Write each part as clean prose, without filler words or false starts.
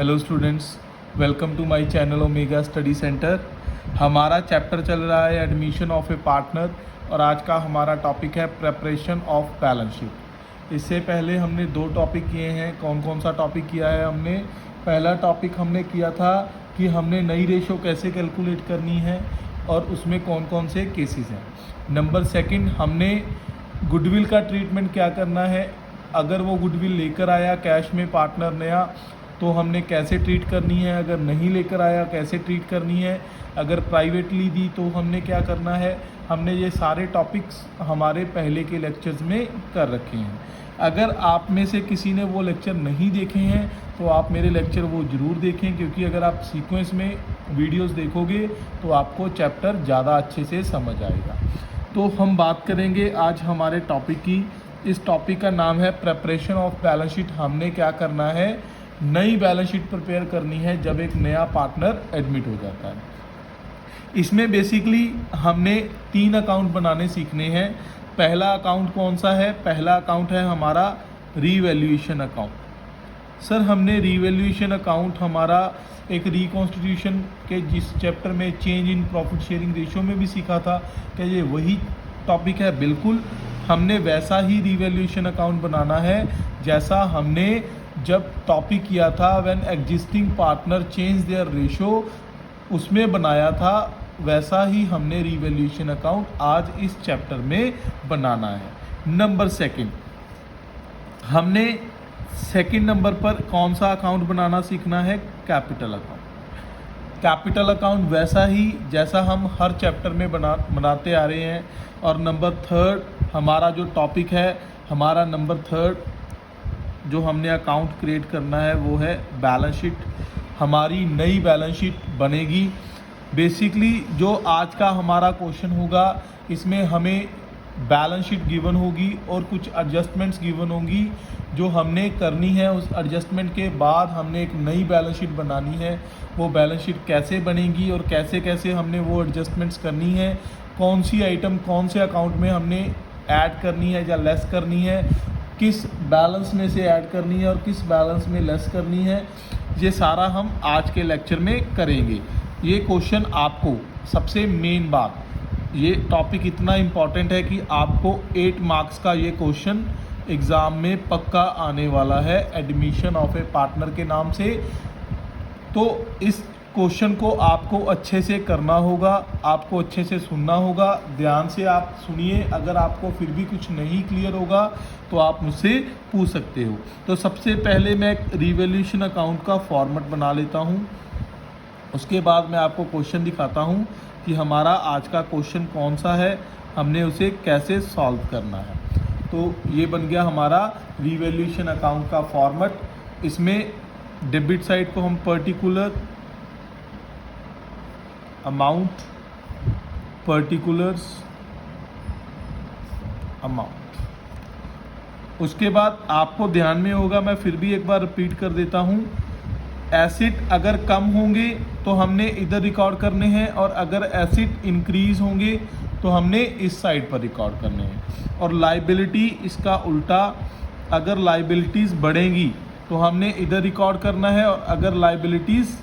Hello students, welcome to my channel Omega Study Centre. हमारा chapter चल रहा है एडमिशन ऑफ ए पार्टनर और आज का हमारा टॉपिक है प्रेपरेशन ऑफ बैलेंस शीट। इससे पहले हमने दो टॉपिक किए हैं। कौन कौन सा टॉपिक किया है हमने? पहला टॉपिक हमने किया था कि हमने नई रेशो कैसे कैलकुलेट करनी है और उसमें कौन कौन से केसेस हैं। नंबर सेकंड, हमने गुडविल का ट्रीटमेंट क्या करना है। अगर वो गुडविल लेकर आया कैश में पार्टनर नया तो हमने कैसे ट्रीट करनी है, अगर नहीं लेकर आया कैसे ट्रीट करनी है, अगर प्राइवेटली दी तो हमने क्या करना है। हमने ये सारे टॉपिक्स हमारे पहले के लेक्चर्स में कर रखे हैं। अगर आप में से किसी ने वो लेक्चर नहीं देखे हैं तो आप मेरे लेक्चर वो ज़रूर देखें, क्योंकि अगर आप सीक्वेंस में वीडियोस देखोगे तो आपको चैप्टर ज़्यादा अच्छे से समझ आएगा। तो हम बात करेंगे आज हमारे टॉपिक की। इस टॉपिक का नाम है प्रेपरेशन ऑफ बैलेंस शीट। हमने क्या करना है, नई बैलेंस शीट प्रिपेयर करनी है जब एक नया पार्टनर एडमिट हो जाता है। इसमें बेसिकली हमने 3 अकाउंट बनाने सीखने हैं। पहला अकाउंट कौन सा है? पहला अकाउंट है हमारा रीवैल्यूएशन अकाउंट। सर, हमने रीवैल्यूएशन अकाउंट हमारा एक रिकॉन्स्टिट्यूशन के जिस चैप्टर में change in profit sharing ratio में भी सीखा था, क्या ये वही टॉपिक है? बिल्कुल, हमने वैसा ही रीवैल्यूएशन अकाउंट बनाना है जैसा हमने जब टॉपिक किया था when existing partner change their ratio, उसमें बनाया था। वैसा ही हमने रीवैल्यूएशन अकाउंट आज इस चैप्टर में बनाना है। नंबर सेकंड, हमने सेकंड नंबर पर कौन सा अकाउंट बनाना सीखना है? Capital account. कैपिटल अकाउंट वैसा ही जैसा हम हर चैप्टर में बनाते आ रहे हैं। और नंबर थर्ड, हमारा जो टॉपिक है, हमारा नंबर थर्ड जो हमने अकाउंट क्रिएट करना है वो है बैलेंस शीट। हमारी नई बैलेंस शीट बनेगी। बेसिकली जो आज का हमारा क्वेश्चन होगा, इसमें हमें बैलेंस शीट गिवन होगी और कुछ एडजस्टमेंट्स गिवन होंगी जो हमने करनी है। उस एडजस्टमेंट के बाद हमने एक नई बैलेंस शीट बनानी है। वो बैलेंस शीट कैसे बनेगी और कैसे कैसे हमने वो एडजस्टमेंट्स करनी है, कौन सी आइटम कौन से अकाउंट में हमने ऐड करनी है या लेस करनी है, किस बैलेंस में से ऐड करनी है और किस बैलेंस में लेस करनी है, ये सारा हम आज के लेक्चर में करेंगे। ये क्वेश्चन आपको सबसे मेन बात, ये टॉपिक इतना इम्पॉर्टेंट है कि आपको 8 मार्क्स का ये क्वेश्चन एग्ज़ाम में पक्का आने वाला है एडमिशन ऑफ ए पार्टनर के नाम से। तो इस क्वेश्चन को आपको अच्छे से करना होगा, आपको अच्छे से सुनना होगा। ध्यान से आप सुनिए। अगर आपको फिर भी कुछ नहीं क्लियर होगा तो आप मुझसे पूछ सकते हो। तो सबसे पहले मैं एक रिवैल्यूएशन अकाउंट का फॉर्मेट बना लेता हूँ। उसके बाद मैं आपको क्वेश्चन दिखाता हूँ कि हमारा आज का क्वेश्चन कौन सा है, हमने उसे कैसे सॉल्व करना है। तो ये बन गया हमारा रिवैल्यूएशन अकाउंट का फॉर्मेट। इसमें डेबिट साइड को हम पर्टिकुलर अमाउंट, पर्टिकुलर्स अमाउंट। उसके बाद आपको ध्यान में होगा, मैं फिर भी एक बार रिपीट कर देता हूँ, एसेट अगर कम होंगे तो हमने इधर रिकॉर्ड करने हैं और अगर एसेट इंक्रीज होंगे तो हमने इस साइड पर रिकॉर्ड करने हैं। और लाइबिलिटी इसका उल्टा, अगर लाइबिलिटीज़ बढ़ेंगी तो हमने इधर रिकॉर्ड करना है और अगर लाइबिलिटीज़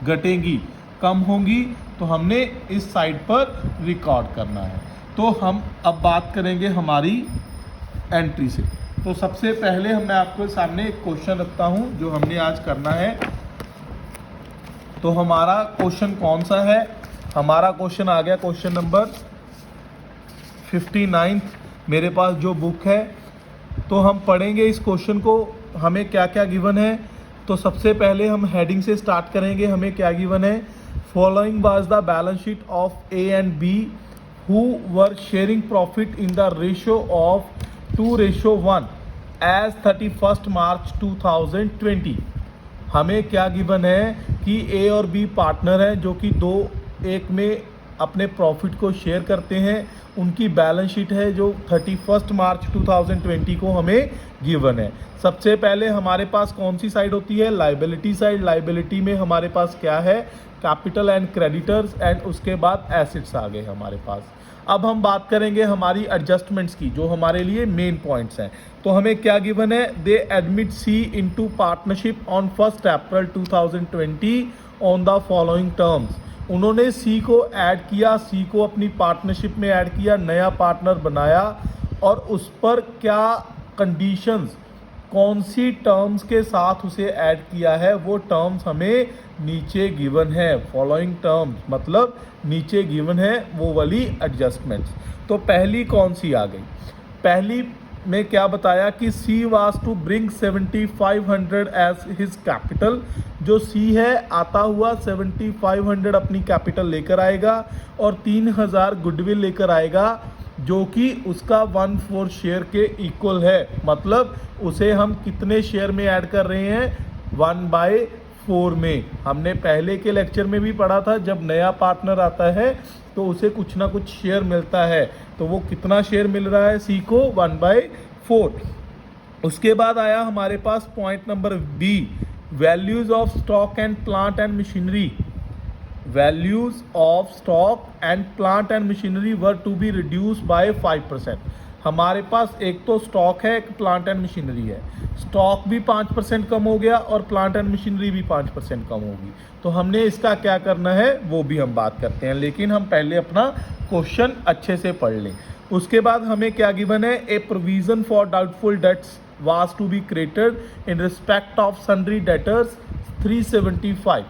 घटेंगी, कम होंगी तो हमने इस साइड पर रिकॉर्ड करना है। तो हम अब बात करेंगे हमारी एंट्री से। तो सबसे पहले मैं आपके सामने एक क्वेश्चन रखता हूं जो हमने आज करना है। तो हमारा क्वेश्चन कौन सा है? हमारा क्वेश्चन आ गया क्वेश्चन नंबर 59 मेरे पास जो बुक है। तो हम पढ़ेंगे इस क्वेश्चन को, हमें क्या क्या गिवन है। तो सबसे पहले हम हेडिंग से स्टार्ट करेंगे। हमें क्या गिवन है? Following was the balance sheet of A and B who were sharing profit in the ratio of 2:1 as 31st March 2020। हमें क्या गिवन है कि A और B पार्टनर हैं जो कि 2:1 में अपने प्रॉफिट को शेयर करते हैं, उनकी बैलेंस शीट है जो 31 मार्च 2020 को हमें गिवन है। सबसे पहले हमारे पास कौन सी साइड होती है? Liability side. लाइबिलिटी में हमारे पास क्या है? कैपिटल एंड क्रेडिटर्स, एंड उसके बाद एसेट्स आ गए हमारे पास। अब हम बात करेंगे हमारी एडजस्टमेंट्स की, जो हमारे लिए मेन पॉइंट्स हैं। तो हमें क्या गिवन है? They admit C into partnership on 1 April 2020 on the following terms. उन्होंने सी को ऐड किया, सी को अपनी पार्टनरशिप में ऐड किया, नया पार्टनर बनाया, और उस पर क्या कंडीशंस, कौन सी टर्म्स के साथ उसे ऐड किया है, वो टर्म्स हमें नीचे गिवन है। फॉलोइंग टर्म्स मतलब नीचे गिवन है वो वाली एडजस्टमेंट्स। तो पहली कौन सी आ गई? पहली में क्या बताया कि C was to bring 7500 as his capital. जो सी है आता हुआ 7500 अपनी कैपिटल लेकर आएगा और 3000 गुडविल लेकर आएगा, जो कि उसका 1/4 शेयर के इक्वल है। मतलब उसे हम कितने शेयर में ऐड कर रहे हैं? 1/4 में। हमने पहले के लेक्चर में भी पढ़ा था, जब नया पार्टनर आता है तो उसे कुछ ना कुछ शेयर मिलता है। तो वो कितना शेयर मिल रहा है सी को? 1/4। उसके बाद आया हमारे पास point number B, values of stock and plant and machinery. Values of stock and plant and machinery were to be reduced by 5%। हमारे पास एक तो स्टॉक है, एक प्लांट एंड मशीनरी है। स्टॉक भी 5% कम हो गया और प्लांट एंड मशीनरी भी 5% कम होगी। तो हमने इसका क्या करना है वो भी हम बात करते हैं, लेकिन हम पहले अपना क्वेश्चन अच्छे से पढ़ लें। उसके बाद हमें क्या गिवन है? A provision for doubtful debts was to be created in respect of sundry debtors 375।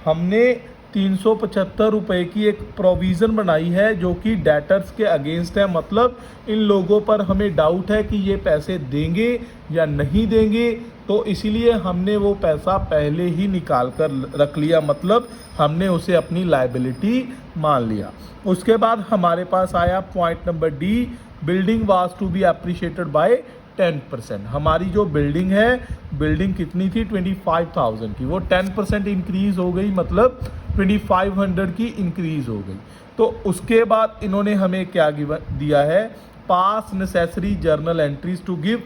हमने 375 रुपये की एक प्रोविज़न बनाई है जो कि डेटर्स के अगेंस्ट है। मतलब इन लोगों पर हमें डाउट है कि ये पैसे देंगे या नहीं देंगे, तो इसीलिए हमने वो पैसा पहले ही निकाल कर रख लिया। मतलब हमने उसे अपनी लायबिलिटी मान लिया। उसके बाद हमारे पास आया point number D, building was to be appreciated by 10%। हमारी जो बिल्डिंग है, बिल्डिंग कितनी थी? 25,000 की, वो 10% इंक्रीज हो गई, मतलब 2500 की इंक्रीज हो गई। तो उसके बाद इन्होंने हमें क्या दिया है? Pass necessary journal entries to give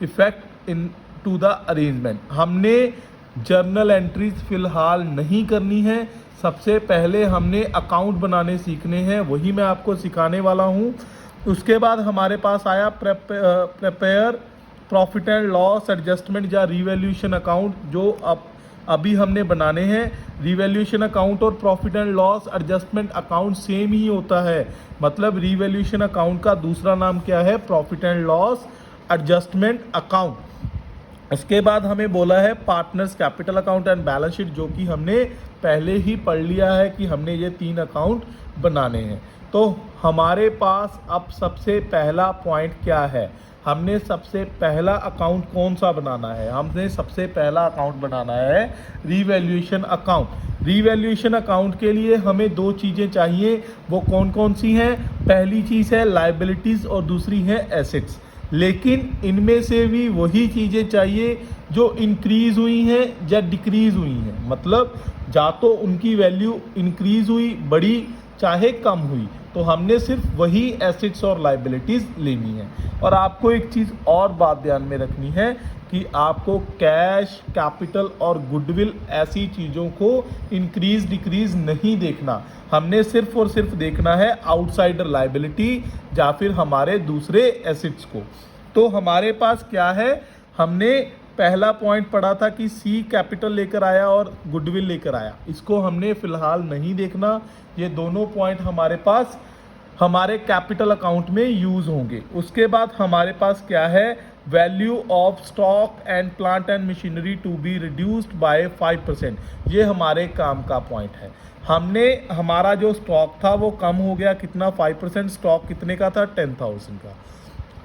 effect in to the arrangement. हमने जर्नल एंट्रीज फिलहाल नहीं करनी है। सबसे पहले हमने अकाउंट बनाने सीखने हैं, वही मैं आपको सिखाने वाला हूँ। उसके बाद हमारे पास आया prepare profit and loss adjustment या रिवैल्यूएशन अकाउंट, जो अभी हमने बनाने हैं। रिवैल्यूएशन अकाउंट और profit and loss adjustment account same ही होता है। मतलब रिवैल्यूएशन अकाउंट का दूसरा नाम क्या है? Profit and loss adjustment account. उसके बाद हमें बोला है partners capital account and balance sheet, जो कि हमने पहले ही पढ़ लिया है कि हमने ये 3 अकाउंट बनाने हैं। तो हमारे पास अब सबसे पहला पॉइंट क्या है? हमने सबसे पहला अकाउंट कौन सा बनाना है? हमने सबसे पहला अकाउंट बनाना है रिवैल्यूएशन अकाउंट। रिवैल्यूएशन अकाउंट के लिए हमें 2 चीज़ें चाहिए, वो कौन कौन सी हैं? पहली चीज़ है लायबिलिटीज़ और दूसरी है एसेट्स। लेकिन इनमें से भी वही चीज़ें चाहिए जो इंक्रीज़ हुई हैं या डिक्रीज़ हुई हैं। मतलब या तो उनकी वैल्यू इंक्रीज़ हुई, बढ़ी, चाहे कम हुई। तो हमने सिर्फ वही एसेट्स और लायबिलिटीज़ लेनी है। और आपको एक चीज़ और बात ध्यान में रखनी है कि आपको कैश, कैपिटल और गुडविल ऐसी चीज़ों को इंक्रीज डिक्रीज नहीं देखना। हमने सिर्फ और सिर्फ देखना है आउटसाइडर लायबिलिटी या फिर हमारे दूसरे एसेट्स को। तो हमारे पास क्या है? हमने पहला पॉइंट पढ़ा था कि सी कैपिटल लेकर आया और गुडविल लेकर आया। इसको हमने फिलहाल नहीं देखना। ये दोनों पॉइंट हमारे पास हमारे कैपिटल अकाउंट में यूज़ होंगे। उसके बाद हमारे पास क्या है? Value of stock and plant and machinery to be reduced by 5%। ये हमारे काम का पॉइंट है। हमने हमारा जो स्टॉक था वो कम हो गया, कितना? 5%। स्टॉक कितने का था? 10,000 का।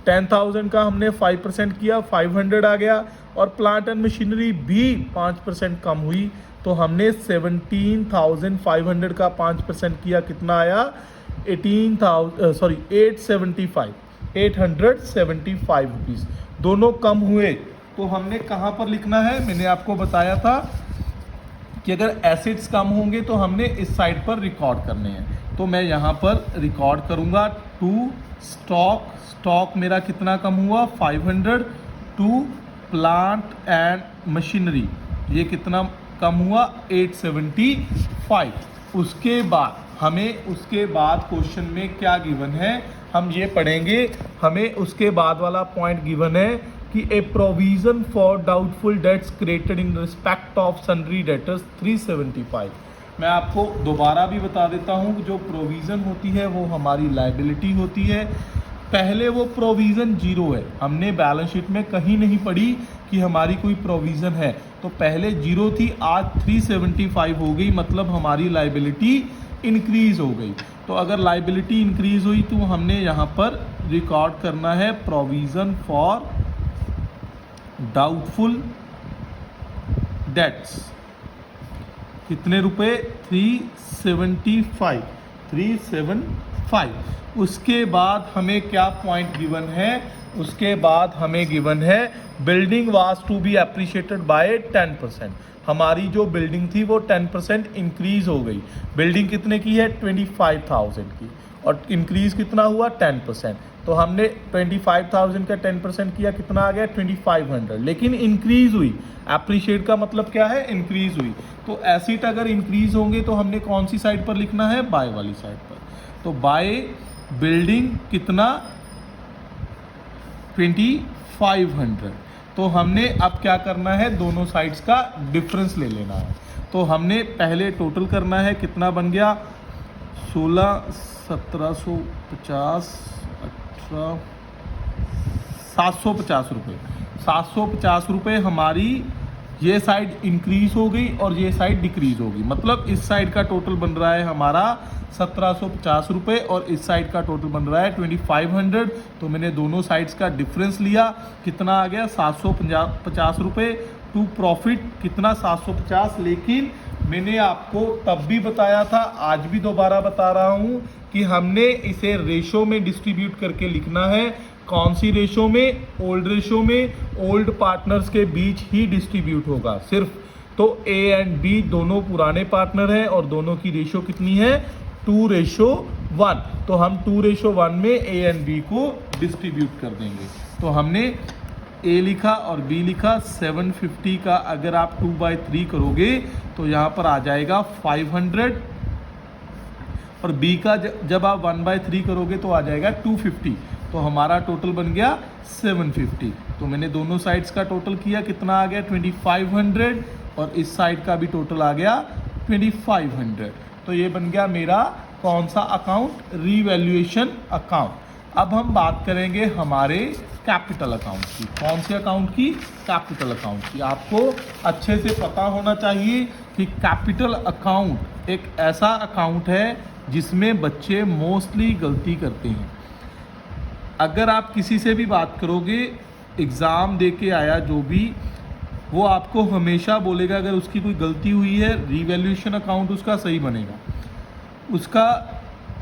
10,000 का हमने 5% किया, 500 आ गया। और प्लांट एंड मशीनरी भी 5% कम हुई, तो हमने 17,500 का 5% किया, कितना आया? 875 रुपीज़। दोनों कम हुए तो हमने कहाँ पर लिखना है? मैंने आपको बताया था कि अगर एसेट्स कम होंगे तो हमने इस साइड पर रिकॉर्ड करने हैं। तो मैं यहाँ पर रिकॉर्ड करूँगा टू स्टॉक मेरा कितना कम हुआ 500, टू प्लांट एंड मशीनरी ये कितना कम हुआ 875। उसके बाद क्वेश्चन में क्या गिवन है हम ये पढ़ेंगे। हमें उसके बाद वाला पॉइंट गिवन है कि ए provision for doubtful dates created in respect of sundry debtors 375। मैं आपको दोबारा भी बता देता हूँ कि जो प्रोविज़न होती है वो हमारी लाइबिलिटी होती है। पहले वो प्रोविज़न जीरो है, हमने बैलेंस शीट में कहीं नहीं पढ़ी कि हमारी कोई प्रोविज़न है, तो पहले जीरो थी, आज 375 हो गई, मतलब हमारी लाइबिलिटी इंक्रीज़ हो गई। तो अगर लाइबिलिटी इंक्रीज़ हुई तो हमने यहाँ पर रिकॉर्ड करना है प्रोविज़न फॉर डाउटफुल डेट्स कितने रुपए 375। उसके बाद हमें क्या पॉइंट गिवन है, उसके बाद हमें गिवन है building was to be appreciated by 10%। हमारी जो बिल्डिंग थी वो 10% इंक्रीज हो गई। बिल्डिंग कितने की है 25,000 की, और इंक्रीज कितना हुआ 10%। तो हमने 25,000 का 10% किया, कितना आ गया 2500, लेकिन इंक्रीज हुई। एप्रिशिएट का मतलब क्या है, इंक्रीज हुई। तो एसेट अगर इंक्रीज होंगे तो हमने कौन सी साइड पर लिखना है, बाय वाली साइड पर। तो बाय बिल्डिंग कितना 2500। तो हमने अब क्या करना है, दोनों साइड्स का डिफरेंस ले लेना है। तो हमने पहले टोटल करना है, कितना बन गया 16, 1750, 18, 750 रुपये। 750 रुपये हमारी ये साइड इंक्रीज हो गई और ये साइड डिक्रीज होगी, मतलब इस साइड का टोटल बन रहा है हमारा 1750 रुपये और इस साइड का टोटल बन रहा है 2500। तो मैंने दोनों साइड्स का डिफरेंस लिया, कितना आ गया 750 रुपये टू प्रॉफिट कितना 750। लेकिन मैंने आपको तब भी बताया था, आज भी दोबारा बता रहा हूँ कि हमने इसे रेशो में डिस्ट्रीब्यूट करके लिखना है। कौन सी रेशो में, ओल्ड रेशो में, ओल्ड पार्टनर्स के बीच ही डिस्ट्रीब्यूट होगा सिर्फ। तो ए एंड बी दोनों पुराने पार्टनर हैं और दोनों की रेशो कितनी है 2:1। तो हम 2:1 में ए एंड बी को डिस्ट्रीब्यूट कर देंगे। तो हमने ए लिखा और बी लिखा। 750 का अगर आप 2/3 करोगे तो यहाँ पर आ जाएगा 500, और बी का जब आप 1/3 करोगे तो आ जाएगा 250। तो हमारा टोटल बन गया 750। तो मैंने दोनों साइड्स का टोटल किया, कितना आ गया 2500, और इस साइड का भी टोटल आ गया 2500। तो ये बन गया मेरा कौन सा अकाउंट, रीवैल्यूएशन अकाउंट। अब हम बात करेंगे हमारे कैपिटल अकाउंट की। कौन से अकाउंट की, कैपिटल अकाउंट की। आपको अच्छे से पता होना चाहिए कि कैपिटल अकाउंट एक ऐसा अकाउंट है जिसमें बच्चे मोस्टली गलती करते हैं। अगर आप किसी से भी बात करोगे, एग्ज़ाम दे के आया जो भी, वो आपको हमेशा बोलेगा अगर उसकी कोई गलती हुई है रीवैल्यूएशन अकाउंट उसका सही बनेगा। उसका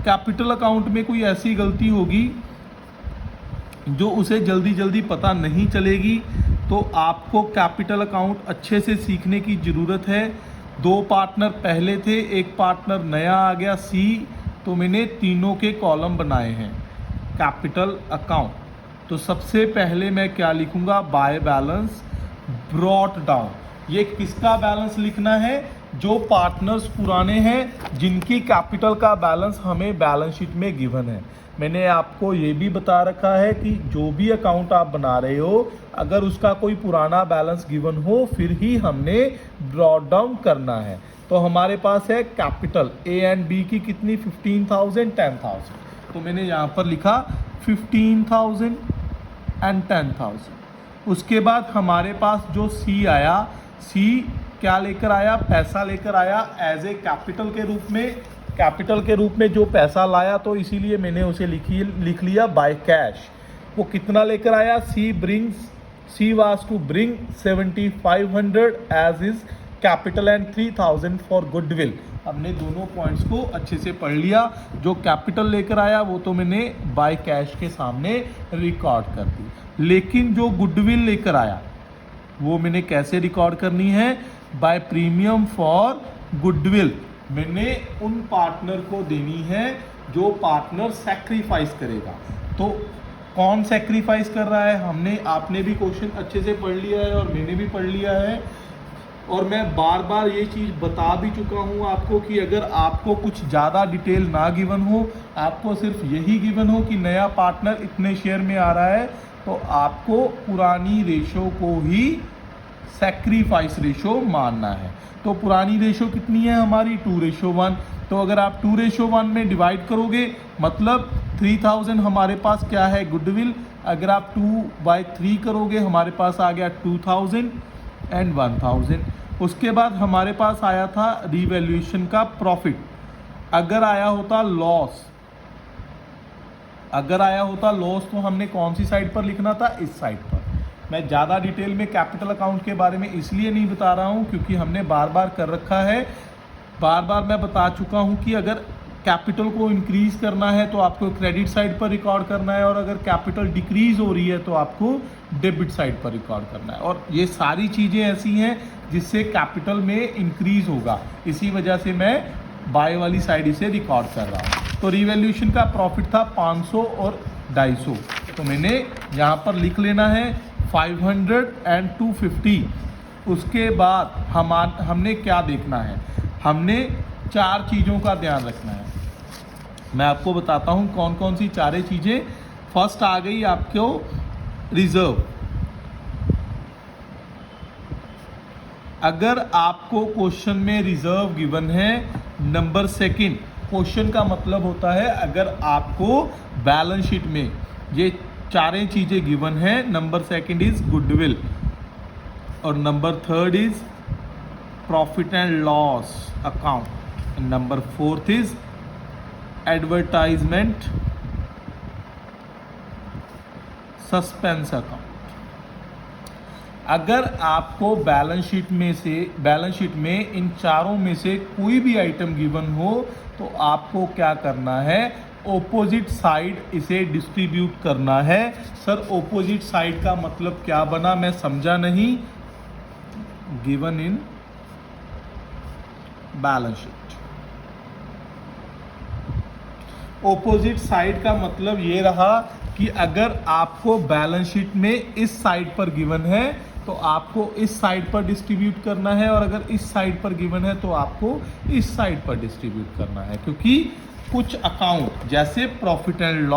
कैपिटल अकाउंट में कोई ऐसी गलती होगी जो उसे जल्दी जल्दी पता नहीं चलेगी। तो आपको कैपिटल अकाउंट अच्छे से सीखने की ज़रूरत है। 2 पार्टनर पहले थे, एक पार्टनर नया आ गया सी, तो मैंने तीनों के कॉलम बनाए हैं कैपिटल अकाउंट। तो सबसे पहले मैं क्या लिखूंगा, बाय बैलेंस ब्रॉट डाउन। ये किसका बैलेंस लिखना है, जो पार्टनर्स पुराने हैं जिनकी कैपिटल का बैलेंस हमें बैलेंस शीट में गिवन है। मैंने आपको ये भी बता रखा है कि जो भी अकाउंट आप बना रहे हो, अगर उसका कोई पुराना बैलेंस गिवन हो फिर ही हमने ब्रॉट डाउन करना है। तो हमारे पास है कैपिटल ए एंड बी की कितनी 15,000 10,000। तो मैंने यहाँ पर लिखा 15,000 एंड 10,000। उसके बाद हमारे पास जो सी आया, सी क्या लेकर आया, पैसा लेकर आया एज ए कैपिटल के रूप में। कैपिटल के रूप में जो पैसा लाया तो इसीलिए मैंने उसे लिख लिया बाय कैश। वो कितना लेकर आया, C was to bring 7,500 as is capital and 3,000 for goodwill. हमने दोनों पॉइंट्स को अच्छे से पढ़ लिया। जो कैपिटल लेकर आया वो तो मैंने बाय कैश के सामने रिकॉर्ड कर दी, लेकिन जो गुडविल लेकर आया वो मैंने कैसे रिकॉर्ड करनी है, बाय प्रीमियम फॉर गुडविल। मैंने उन पार्टनर को देनी है जो पार्टनर सैक्रिफाइस करेगा। तो कौन सैक्रिफाइस कर रहा है, आपने भी क्वेश्चन अच्छे से पढ़ लिया है और मैंने भी पढ़ लिया है, और मैं बार बार ये चीज़ बता भी चुका हूँ आपको कि अगर आपको कुछ ज़्यादा डिटेल ना गिवन हो, आपको सिर्फ यही गिवन हो कि नया पार्टनर इतने शेयर में आ रहा है, तो आपको पुरानी रेशो को ही सैक्रिफाइस रेशो मानना है। तो पुरानी रेशो कितनी है हमारी, 2:1। तो अगर आप 2:1 में डिवाइड करोगे, मतलब 3000 हमारे पास क्या है, गुडविल। अगर आप 2/3 करोगे, हमारे पास आ गया 2000 एंड 1000। उसके बाद हमारे पास आया था रिवैल्यूएशन का प्रॉफिट। अगर आया होता लॉस तो हमने कौन सी साइड पर लिखना था, इस साइड पर। मैं ज़्यादा डिटेल में कैपिटल अकाउंट के बारे में इसलिए नहीं बता रहा हूँ क्योंकि हमने बार बार कर रखा है। बार बार मैं बता चुका हूँ कि अगर कैपिटल को इंक्रीज करना है तो आपको क्रेडिट साइड पर रिकॉर्ड करना है, और अगर कैपिटल डिक्रीज हो रही है तो आपको डेबिट साइड पर रिकॉर्ड करना है। और ये सारी चीज़ें ऐसी हैं जिससे कैपिटल में इंक्रीज होगा, इसी वजह से मैं बाय वाली साइड इसे रिकॉर्ड कर रहा हूँ। तो रिवैल्यूएशन का प्रॉफिट था 500 और 250, तो मैंने यहाँ पर लिख लेना है 500 एंड 250। उसके बाद हमने क्या देखना है, हमने 4 चीज़ों का ध्यान रखना है। मैं आपको बताता हूँ कौन कौन सी 4 चीज़ें। फर्स्ट आ गई आपको रिजर्व। अगर आपको क्वेश्चन में रिजर्व गिवन है, नंबर सेकंड, क्वेश्चन का मतलब होता है अगर आपको बैलेंस शीट में ये 4 चीज़ें गिवन है, नंबर सेकंड इज गुडविल, और number third is profit and loss account, and number fourth is advertisement suspense account. अगर आपको बैलेंस शीट में इन 4 में से कोई भी आइटम गिवन हो तो आपको क्या करना है, ऑपोजिट साइड इसे डिस्ट्रीब्यूट करना है। सर ऑपोजिट साइड का मतलब क्या बना, मैं समझा नहीं। Given in balance sheet, opposite side का मतलब ये रहा कि अगर आपको बैलेंस शीट में इस साइड पर गिवन है तो आपको इस साइड पर डिस्ट्रीब्यूट करना है, और अगर इस साइड पर गिवन है तो आपको इस साइड पर डिस्ट्रीब्यूट करना है। क्योंकि कुछ अकाउंट जैसे प्रॉफिट एंड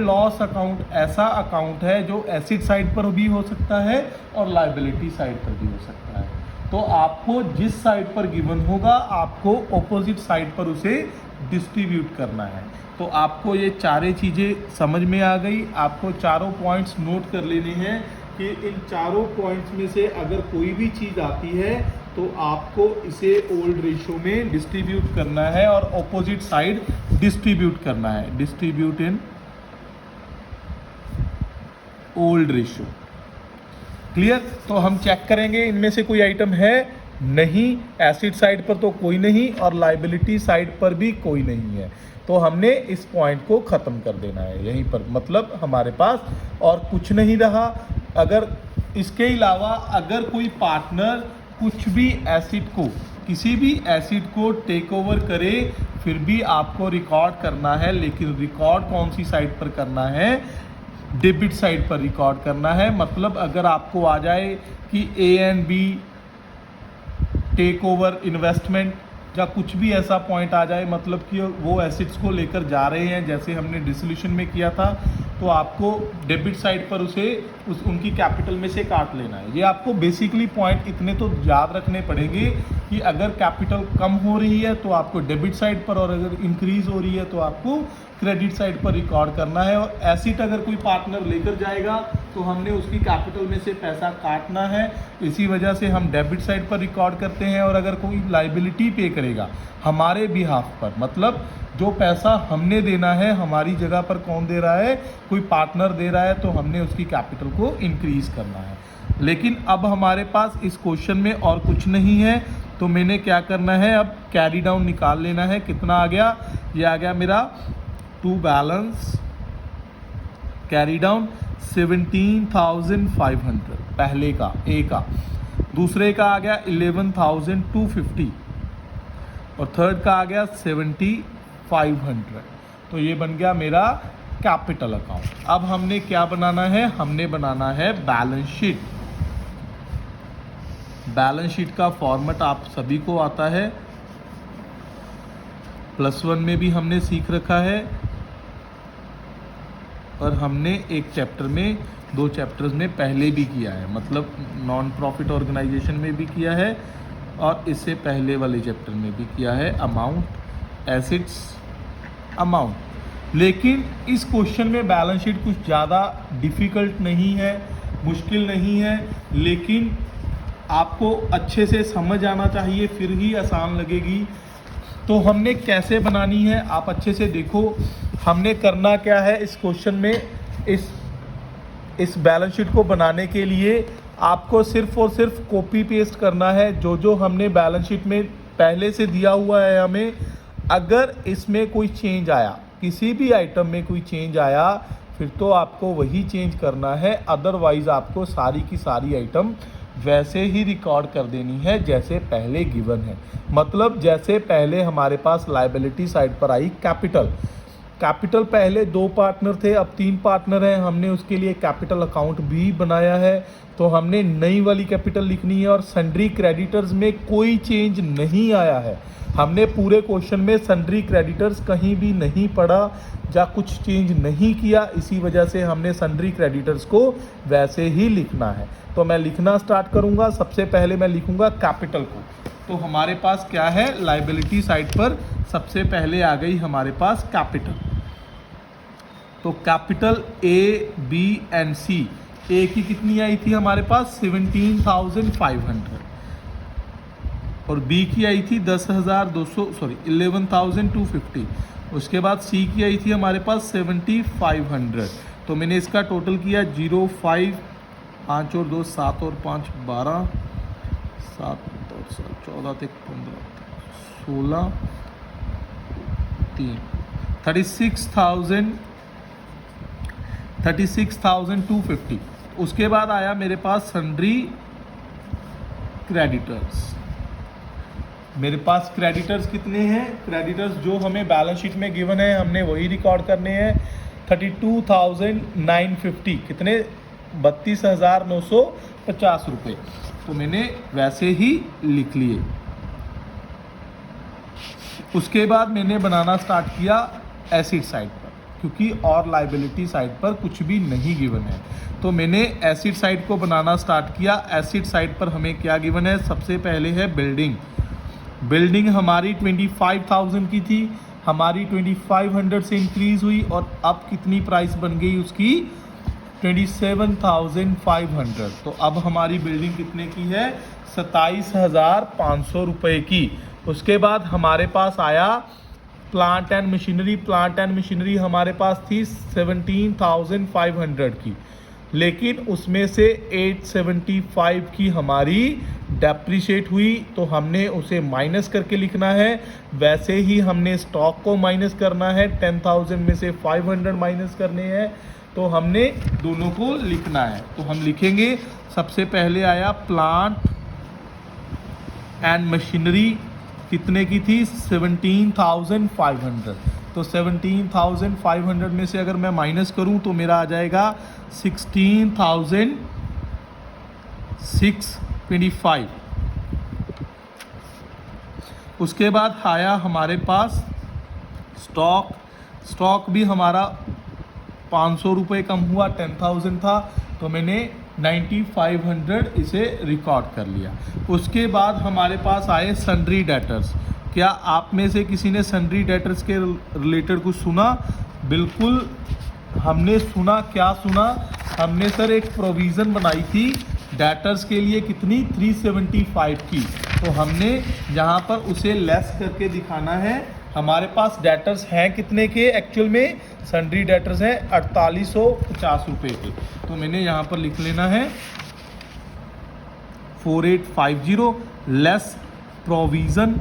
लॉस अकाउंट ऐसा अकाउंट है जो एसेट साइड पर भी हो सकता है और लायबिलिटी साइड पर भी हो सकता है। तो आपको जिस साइड पर गिवन होगा आपको ऑपोजिट साइड पर उसे डिस्ट्रीब्यूट करना है। तो आपको ये 4 चीज़ें समझ में आ गई। आपको 4 पॉइंट्स नोट कर लेने हैं कि इन 4 पॉइंट्स में से अगर कोई भी चीज़ आती है तो आपको इसे ओल्ड रेशो में डिस्ट्रीब्यूट करना है और ऑपोजिट साइड डिस्ट्रीब्यूट करना है, distribute in old ratio. Clear? तो हम चेक करेंगे इनमें से कोई आइटम है नहीं, एसिड साइड पर तो कोई नहीं और लायबिलिटी साइड पर भी कोई नहीं है। तो हमने इस पॉइंट को ख़त्म कर देना है यहीं पर, मतलब हमारे पास और कुछ नहीं रहा। अगर इसके अलावा अगर कोई पार्टनर कुछ भी एसिड को, किसी भी एसिड को टेक ओवर करे, फिर भी आपको रिकॉर्ड करना है, लेकिन रिकॉर्ड कौन सी साइड पर करना है, डेबिट साइड पर रिकॉर्ड करना है। मतलब अगर आपको आ जाए कि A and B take over investment या कुछ भी ऐसा पॉइंट आ जाए, मतलब कि वो एसिड्स को लेकर जा रहे हैं जैसे हमने डिसोल्यूशन में किया था, तो आपको डेबिट साइड पर उनकी कैपिटल में से काट लेना है। ये आपको बेसिकली पॉइंट इतने तो याद रखने पड़ेंगे कि अगर कैपिटल कम हो रही है तो आपको डेबिट साइड पर, और अगर इंक्रीज हो रही है तो आपको क्रेडिट साइड पर रिकॉर्ड करना है। और एसिड अगर कोई पार्टनर लेकर जाएगा तो हमने उसकी कैपिटल में से पैसा काटना है, इसी वजह से हम डेबिट साइड पर रिकॉर्ड करते हैं। और अगर कोई लायबिलिटी पे करेगा हमारे बिहाफ पर, मतलब जो पैसा हमने देना है हमारी जगह पर कौन दे रहा है, कोई पार्टनर दे रहा है, तो हमने उसकी कैपिटल को इंक्रीज करना है। लेकिन अब हमारे पास इस क्वेश्चन में और कुछ नहीं है, तो मैंने क्या करना है, अब कैरी डाउन निकाल लेना है। कितना आ गया, ये आ गया मेरा टू बैलेंस कैरी डाउन 17,500 पहले का, ए का। दूसरे का आ गया 11,250 और थर्ड का आ गया 7500। तो ये बन गया मेरा कैपिटल अकाउंट। अब हमने क्या बनाना है, हमने बनाना है बैलेंस शीट। बैलेंस शीट का फॉर्मेट आप सभी को आता है, +1 में भी हमने सीख रखा है और हमने एक चैप्टर में, 2 चैप्टर्स में पहले भी किया है, मतलब नॉन प्रॉफिट ऑर्गेनाइजेशन में भी किया है और इससे पहले वाले चैप्टर में भी किया है, अमाउंट, एसेट्स, अमाउंट। लेकिन इस क्वेश्चन में बैलेंस शीट कुछ ज़्यादा डिफ़िकल्ट नहीं है, मुश्किल नहीं है, लेकिन आपको अच्छे से समझ आना चाहिए, फिर ही आसान लगेगी। तो हमने कैसे बनानी है आप अच्छे से देखो। हमने करना क्या है इस क्वेश्चन में, इस बैलेंस शीट को बनाने के लिए आपको सिर्फ और सिर्फ कॉपी पेस्ट करना है जो हमने बैलेंस शीट में पहले से दिया हुआ है हमें। अगर इसमें कोई चेंज आया, किसी भी आइटम में कोई चेंज आया, फिर तो आपको वही चेंज करना है, अदरवाइज आपको सारी की सारी आइटम वैसे ही रिकॉर्ड कर देनी है जैसे पहले गिवन है। मतलब जैसे पहले हमारे पास लायबिलिटी साइड पर आई कैपिटल पहले 2 पार्टनर थे, अब 3 पार्टनर हैं, हमने उसके लिए कैपिटल अकाउंट भी बनाया है। तो हमने नई वाली कैपिटल लिखनी है और सन्ड्री क्रेडिटर्स में कोई चेंज नहीं आया है। हमने पूरे क्वेश्चन में सन्ड्री क्रेडिटर्स कहीं भी नहीं पढ़ा या कुछ चेंज नहीं किया, इसी वजह से हमने सन्ड्री क्रेडिटर्स को वैसे ही लिखना है। तो मैं लिखना स्टार्ट करूंगा। सबसे पहले मैं लिखूंगा कैपिटल को। तो हमारे पास क्या है, लायबिलिटी साइड पर सबसे पहले आ गई हमारे पास कैपिटल। तो कैपिटल ए, बी एंड सी, ए की कितनी आई थी हमारे पास 17,500 और बी की आई थी 11,250। उसके बाद सी की आई थी हमारे पास 7,500। तो मैंने इसका टोटल किया 0, 5, 5 और 2 7 और 5 12, 7 और 7 14 तक 15 16 3 36,250। उसके बाद आया मेरे पास सन्ड्री क्रेडिटर्स। मेरे पास क्रेडिटर्स कितने हैं, क्रेडिटर्स जो हमें बैलेंस शीट में गिवन है हमने वही रिकॉर्ड करने हैं। 32,950, कितने 32,950 रुपये। तो मैंने वैसे ही लिख लिए। उसके बाद मैंने बनाना स्टार्ट किया एसिड साइड पर, क्योंकि और लायबिलिटी साइड पर कुछ भी नहीं गिवन है। तो मैंने एसिड साइड को बनाना स्टार्ट किया। एसिड साइड पर हमें क्या गिवन है, सबसे पहले है बिल्डिंग हमारी 25,000 की थी, हमारी 2,500 से इंक्रीज हुई और अब कितनी प्राइस बन गई उसकी 27,500। तो अब हमारी बिल्डिंग कितने की है, 27,500 रुपये की। उसके बाद हमारे पास आया प्लांट एंड मशीनरी हमारे पास थी 17,500 की, लेकिन उसमें से 875 की हमारी डेप्रिशिएट हुई, तो हमने उसे माइनस करके लिखना है। वैसे ही हमने स्टॉक को माइनस करना है, 10,000 में से 500 माइनस करने हैं, तो हमने दोनों को लिखना है। तो हम लिखेंगे, सबसे पहले आया प्लांट एंड मशीनरी, कितने की थी 17,500। तो 17,500 में से अगर मैं माइनस करूं तो मेरा आ जाएगा 16,625। उसके बाद आया हमारे पास स्टॉक भी हमारा 500 रुपये कम हुआ, 10,000 था, तो मैंने 9,500 इसे रिकॉर्ड कर लिया। उसके बाद हमारे पास आए सन्ड्री डेटर्स। क्या आप में से किसी ने सन्ड्री डेटर्स के रिलेटेड कुछ सुना? बिल्कुल हमने सुना। क्या सुना हमने सर, एक प्रोविज़न बनाई थी डेटर्स के लिए, कितनी 375 की। तो हमने यहाँ पर उसे लेस करके दिखाना है। हमारे पास डेटर्स हैं कितने के, एक्चुअल में सन्ड्री डेटर्स हैं 4,850 रुपये के। तो मैंने यहाँ पर लिख लेना है 4850 लेस प्रोविज़न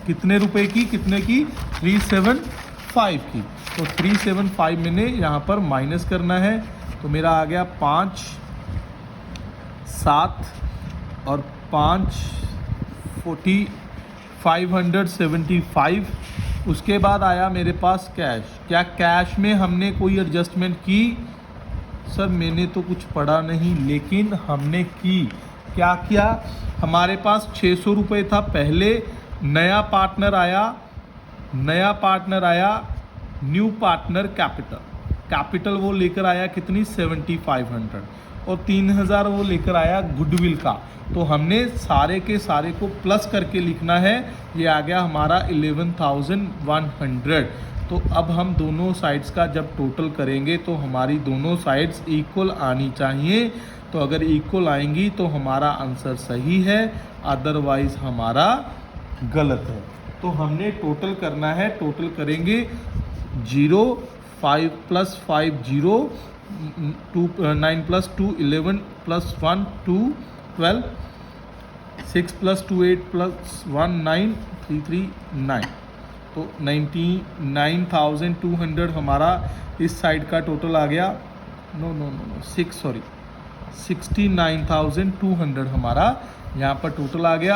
कितने रुपए की, 375 की। तो 375 मैंने यहाँ पर माइनस करना है, तो मेरा आ गया 5, 7 और 5 575। उसके बाद आया मेरे पास कैश। क्या कैश में हमने कोई एडजस्टमेंट की? सर मैंने तो कुछ पढ़ा नहीं, लेकिन हमने की। क्या किया? हमारे पास 600 रुपये था पहले, नया पार्टनर आया, न्यू पार्टनर कैपिटल वो लेकर आया कितनी? 7500, और 3000 वो लेकर आया गुडविल का। तो हमने सारे के सारे को प्लस करके लिखना है। ये आ गया हमारा 11,100। तो अब हम दोनों साइड्स का जब टोटल करेंगे तो हमारी दोनों साइड्स इक्वल आनी चाहिए। तो अगर इक्वल आएंगी तो हमारा आंसर सही है, अदरवाइज हमारा गलत है। तो हमने टोटल करना है, टोटल करेंगे 0, 5 + 5 0, 9 + 2 11 + 1 2 12, 6 + 2 8 + 1 9 3 3 9। तो 99,200 हमारा इस साइड का टोटल आ गया। 69,200 हमारा यहाँ पर टोटल आ गया।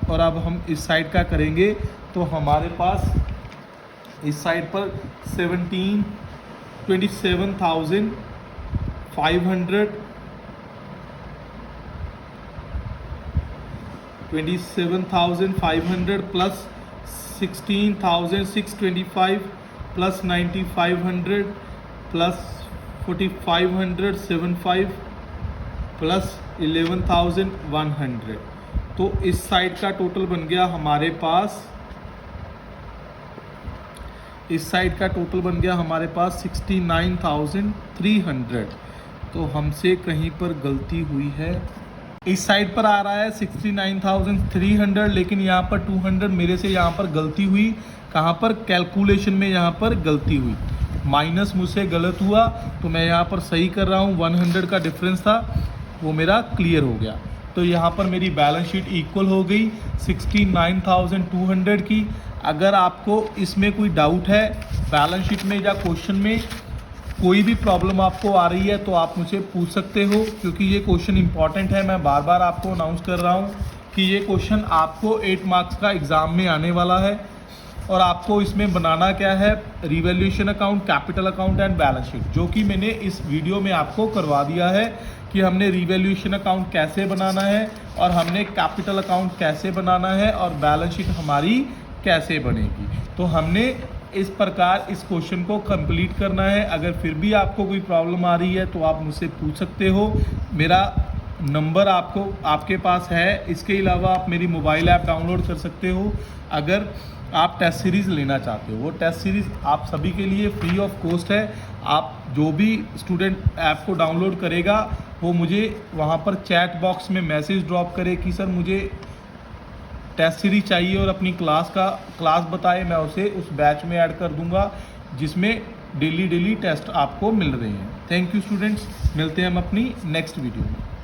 और अब हम इस साइड का करेंगे तो हमारे पास इस साइड पर 27,500 प्लस 16,625 प्लस 9,500 प्लस 4,575 प्लस 11,100। तो इस साइड का टोटल बन गया हमारे पास, इस साइड का टोटल बन गया हमारे पास 69,300। तो हमसे कहीं पर गलती हुई है। इस साइड पर आ रहा है 69,300, लेकिन यहाँ पर 200 मेरे से यहाँ पर गलती हुई। कहाँ पर? कैलकुलेशन में यहाँ पर गलती हुई, माइनस मुझसे गलत हुआ। तो मैं यहाँ पर सही कर रहा हूँ, 100 का डिफरेंस था वो मेरा क्लियर हो गया। तो यहाँ पर मेरी बैलेंस शीट इक्वल हो गई 69,200 की। अगर आपको इसमें कोई डाउट है बैलेंस शीट में या क्वेश्चन में, कोई भी प्रॉब्लम आपको आ रही है, तो आप मुझे पूछ सकते हो, क्योंकि ये क्वेश्चन इंपॉर्टेंट है। मैं बार बार आपको अनाउंस कर रहा हूँ कि ये क्वेश्चन आपको 8 मार्क्स का एग्ज़ाम में आने वाला है। और आपको इसमें बनाना क्या है? Revaluation account, capital account and balance sheet, जो कि मैंने इस वीडियो में आपको करवा दिया है कि हमने रिवैल्यूएशन अकाउंट कैसे बनाना है, और हमने कैपिटल अकाउंट कैसे बनाना है, और बैलेंस शीट हमारी कैसे बनेगी। तो हमने इस प्रकार इस क्वेश्चन को कंप्लीट करना है। अगर फिर भी आपको कोई प्रॉब्लम आ रही है तो आप मुझसे पूछ सकते हो। मेरा नंबर आपके पास है। इसके अलावा आप मेरी मोबाइल ऐप डाउनलोड कर सकते हो। अगर आप टेस्ट सीरीज़ लेना चाहते हो, वो टेस्ट सीरीज़ आप सभी के लिए फ्री ऑफ कॉस्ट है। आप जो भी स्टूडेंट ऐप को डाउनलोड करेगा वो मुझे वहाँ पर चैट बॉक्स में मैसेज ड्रॉप करे कि सर मुझे टेस्ट सीरीज चाहिए, और अपनी क्लास बताए, मैं उसे उस बैच में ऐड कर दूंगा जिसमें डेली टेस्ट आपको मिल रहे हैं। थैंक यू स्टूडेंट्स, मिलते हैं हम अपनी नेक्स्ट वीडियो में।